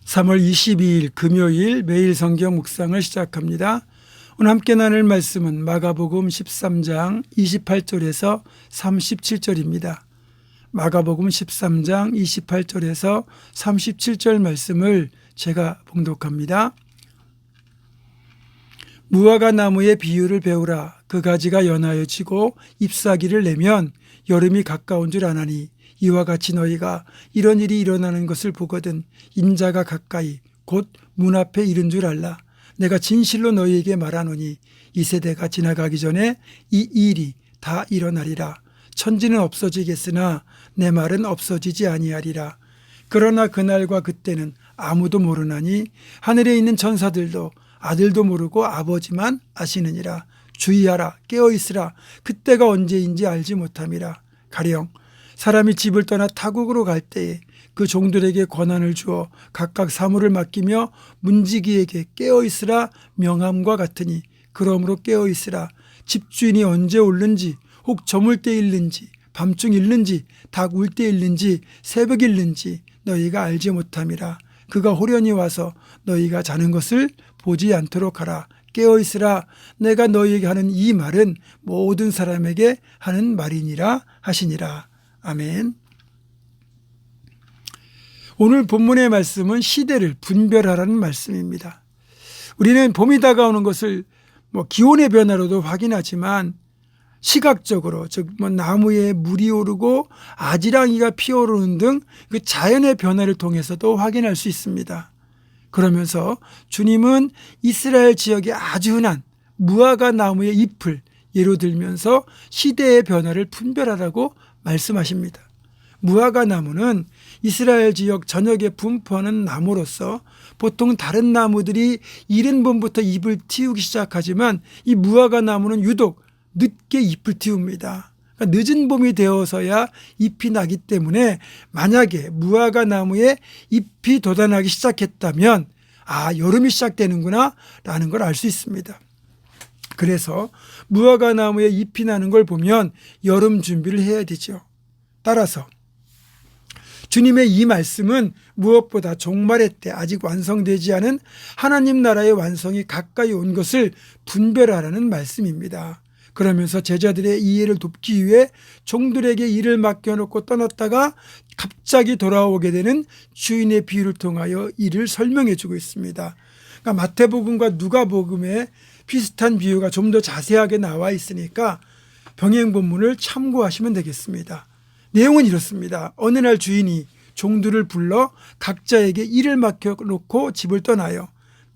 3월 22일 금요일 매일 성경 묵상을 시작합니다. 오늘 함께 나눌 말씀은 마가복음 13장 28절에서 37절입니다. 마가복음 13장 28절에서 37절 말씀을 제가 봉독합니다. 무화과 나무의 비유를 배우라. 그 가지가 연하여 지고 잎사귀를 내면 여름이 가까운 줄 아나니 이와 같이 너희가 이런 일이 일어나는 것을 보거든 인자가 가까이 곧 문 앞에 이른 줄 알라. 내가 진실로 너희에게 말하노니 이 세대가 지나가기 전에 이 일이 다 일어나리라. 천지는 없어지겠으나 내 말은 없어지지 아니하리라. 그러나 그날과 그때는 아무도 모르나니 하늘에 있는 천사들도 아들도 모르고 아버지만 아시느니라. 주의하라. 깨어있으라. 그때가 언제인지 알지 못함이라. 가령 사람이 집을 떠나 타국으로 갈 때에 그 종들에게 권한을 주어 각각 사물을 맡기며 문지기에게 깨어있으라 명함과 같으니 그러므로 깨어있으라. 집주인이 언제 올는지 혹 저물 때 일는지 밤중 일는지 닭 울 때 일는지 새벽 일는지 너희가 알지 못함이라. 그가 호련히 와서 너희가 자는 것을 보지 않도록 하라. 깨어있으라. 내가 너희에게 하는 이 말은 모든 사람에게 하는 말이니라 하시니라. 아멘. 오늘 본문의 말씀은 시대를 분별하라는 말씀입니다. 우리는 봄이 다가오는 것을 기온의 변화로도 확인하지만 시각적으로 즉 나무에 물이 오르고 아지랑이가 피어오르는 등 그 자연의 변화를 통해서도 확인할 수 있습니다. 그러면서 주님은 이스라엘 지역의 아주 흔한 무화과 나무의 잎을 예로 들면서 시대의 변화를 분별하라고 말씀하십니다. 무화과 나무는 이스라엘 지역 전역에 분포하는 나무로서 보통 다른 나무들이 이른 봄부터 잎을 틔우기 시작하지만 이 무화과 나무는 유독 늦게 잎을 틔웁니다. 그러니까 늦은 봄이 되어서야 잎이 나기 때문에 만약에 무화과 나무에 잎이 돋아나기 시작했다면 여름이 시작되는구나 라는 걸 알 수 있습니다. 그래서 무화과 나무에 잎이 나는 걸 보면 여름 준비를 해야 되죠. 따라서 주님의 이 말씀은 무엇보다 종말의 때 아직 완성되지 않은 하나님 나라의 완성이 가까이 온 것을 분별하라는 말씀입니다. 그러면서 제자들의 이해를 돕기 위해 종들에게 일을 맡겨놓고 떠났다가 갑자기 돌아오게 되는 주인의 비유를 통하여 이를 설명해 주고 있습니다. 그러니까 마태복음과 누가복음에 비슷한 비유가 좀 더 자세하게 나와 있으니까 병행 본문을 참고하시면 되겠습니다. 내용은 이렇습니다. 어느 날 주인이 종들을 불러 각자에게 일을 맡겨놓고 집을 떠나요.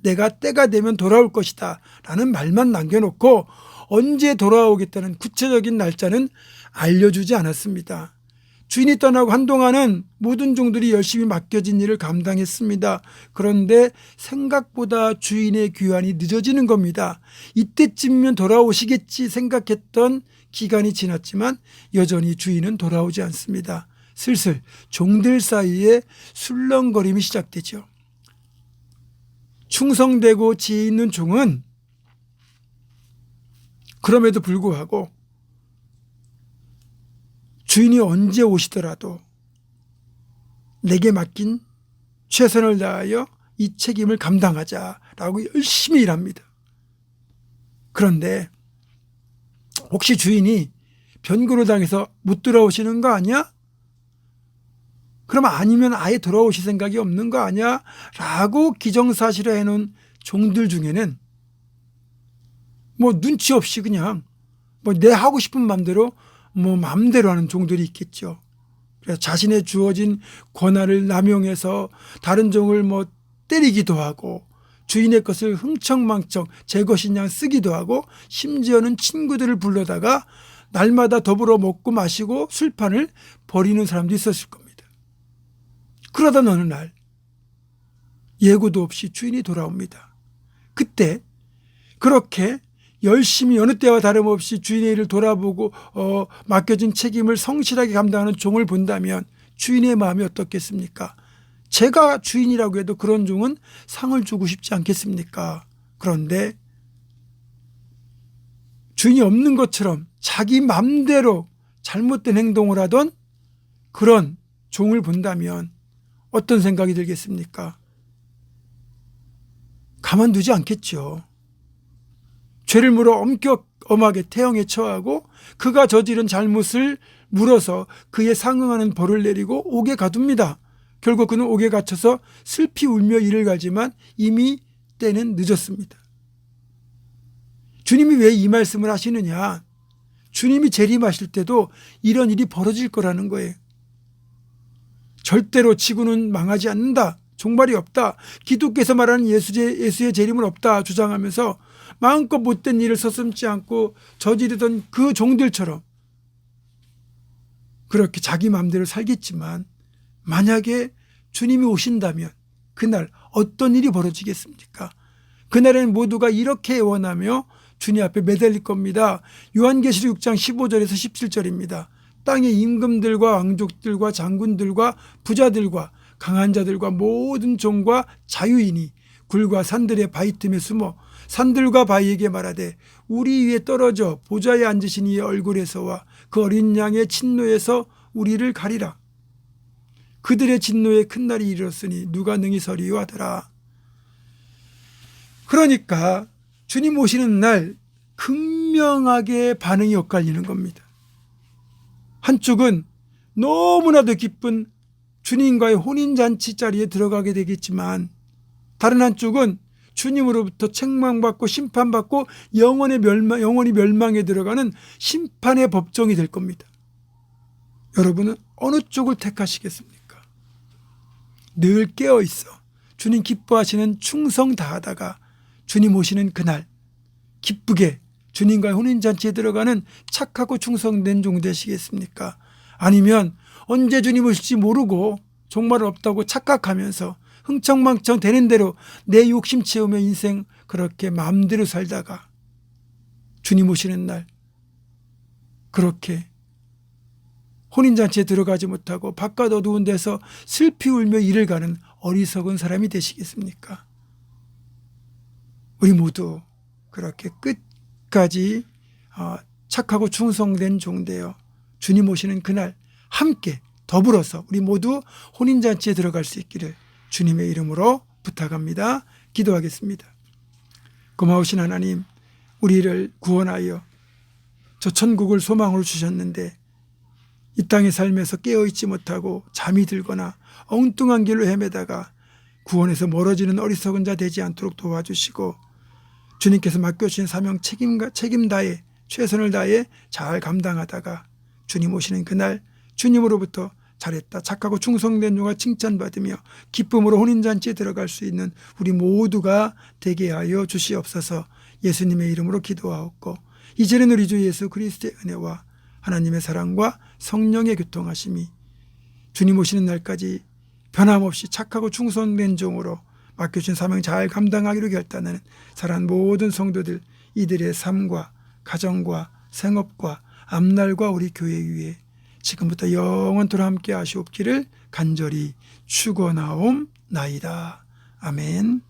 내가 때가 되면 돌아올 것이다 라는 말만 남겨놓고 언제 돌아오겠다는 구체적인 날짜는 알려주지 않았습니다. 주인이 떠나고 한동안은 모든 종들이 열심히 맡겨진 일을 감당했습니다. 그런데 생각보다 주인의 귀환이 늦어지는 겁니다. 이때쯤이면 돌아오시겠지 생각했던 기간이 지났지만 여전히 주인은 돌아오지 않습니다. 슬슬 종들 사이에 술렁거림이 시작되죠. 충성되고 지혜 있는 종은 그럼에도 불구하고 주인이 언제 오시더라도 내게 맡긴 최선을 다하여 이 책임을 감당하자라고 열심히 일합니다. 그런데 혹시 주인이 변고를 당해서 못 돌아오시는 거 아니야? 그러면 아니면 아예 돌아오실 생각이 없는 거 아니야? 라고 기정사실화 해놓은 종들 중에는 눈치 없이 그냥 내 하고 싶은 맘대로 맘대로 하는 종들이 있겠죠. 그래서 자신의 주어진 권한을 남용해서 다른 종을 때리기도 하고 주인의 것을 흥청망청 제 것인 양 쓰기도 하고 심지어는 친구들을 불러다가 날마다 더불어 먹고 마시고 술판을 벌이는 사람도 있었을 겁니다. 그러던 어느 날 예고도 없이 주인이 돌아옵니다. 그때 그렇게 열심히 여느 때와 다름없이 주인의 일을 돌아보고 맡겨진 책임을 성실하게 감당하는 종을 본다면 주인의 마음이 어떻겠습니까? 제가 주인이라고 해도 그런 종은 상을 주고 싶지 않겠습니까? 그런데 주인이 없는 것처럼 자기 맘대로 잘못된 행동을 하던 그런 종을 본다면 어떤 생각이 들겠습니까? 가만두지 않겠죠. 죄를 물어 엄격하게 태형에 처하고 그가 저지른 잘못을 물어서 그에 상응하는 벌을 내리고 옥에 가둡니다. 결국 그는 옥에 갇혀서 슬피 울며 이를 갈지만 이미 때는 늦었습니다. 주님이 왜 이 말씀을 하시느냐? 주님이 재림하실 때도 이런 일이 벌어질 거라는 거예요. 절대로 지구는 망하지 않는다. 종말이 없다. 기독교에서 말하는 예수의 재림은 없다 주장하면서 마음껏 못된 일을 서슴지 않고 저지르던 그 종들처럼 그렇게 자기 마음대로 살겠지만 만약에 주님이 오신다면 그날 어떤 일이 벌어지겠습니까? 그날에는 모두가 이렇게 원하며 주님 앞에 매달릴 겁니다. 요한계시록 6장 15절에서 17절입니다. 땅의 임금들과 왕족들과 장군들과 부자들과 강한 자들과 모든 종과 자유인이 굴과 산들의 바위 틈에 숨어 산들과 바위에게 말하되 우리 위에 떨어져 보좌에 앉으신 이의 얼굴에서와 그 어린 양의 진노에서 우리를 가리라. 그들의 진노의 큰 날이 이르렀으니 누가 능히 서리요 하더라. 그러니까 주님 오시는 날 극명하게 반응이 엇갈리는 겁니다. 한쪽은 너무나도 기쁜 주님과의 혼인잔치 자리에 들어가게 되겠지만 다른 한쪽은 주님으로부터 책망받고 심판받고 영원히 멸망에 들어가는 심판의 법정이 될 겁니다. 여러분은 어느 쪽을 택하시겠습니까? 늘 깨어있어 주님 기뻐하시는 충성 다하다가 주님 오시는 그날 기쁘게 주님과의 혼인잔치에 들어가는 착하고 충성된 종 되시겠습니까? 아니면 언제 주님 오실지 모르고 종말 없다고 착각하면서 흥청망청 되는 대로 내 욕심 채우며 인생 그렇게 마음대로 살다가 주님 오시는 날 그렇게 혼인잔치에 들어가지 못하고 바깥 어두운 데서 슬피 울며 이를 가는 어리석은 사람이 되시겠습니까? 우리 모두 그렇게 끝까지 착하고 충성된 종 되어 주님 오시는 그날 함께 더불어서 우리 모두 혼인잔치에 들어갈 수 있기를 주님의 이름으로 부탁합니다. 기도하겠습니다. 고마우신 하나님, 우리를 구원하여 저 천국을 소망으로 주셨는데 이 땅의 삶에서 깨어있지 못하고 잠이 들거나 엉뚱한 길로 헤매다가 구원에서 멀어지는 어리석은 자 되지 않도록 도와주시고 주님께서 맡겨주신 사명 책임 다해 최선을 다해 잘 감당하다가 주님 오시는 그날 주님으로부터 잘했다 착하고 충성된 종아 칭찬받으며 기쁨으로 혼인잔치에 들어갈 수 있는 우리 모두가 되게 하여 주시옵소서. 예수님의 이름으로 기도하옵고 이제는 우리 주 예수 그리스도의 은혜와 하나님의 사랑과 성령의 교통하심이 주님 오시는 날까지 변함없이 착하고 충성된 종으로 맡겨주신 사명 잘 감당하기로 결단하는 사랑하는 모든 성도들 이들의 삶과 가정과 생업과 앞날과 우리 교회 위에 지금부터 영원토록 함께 하시옵기를 간절히 축원하옵나이다. 아멘.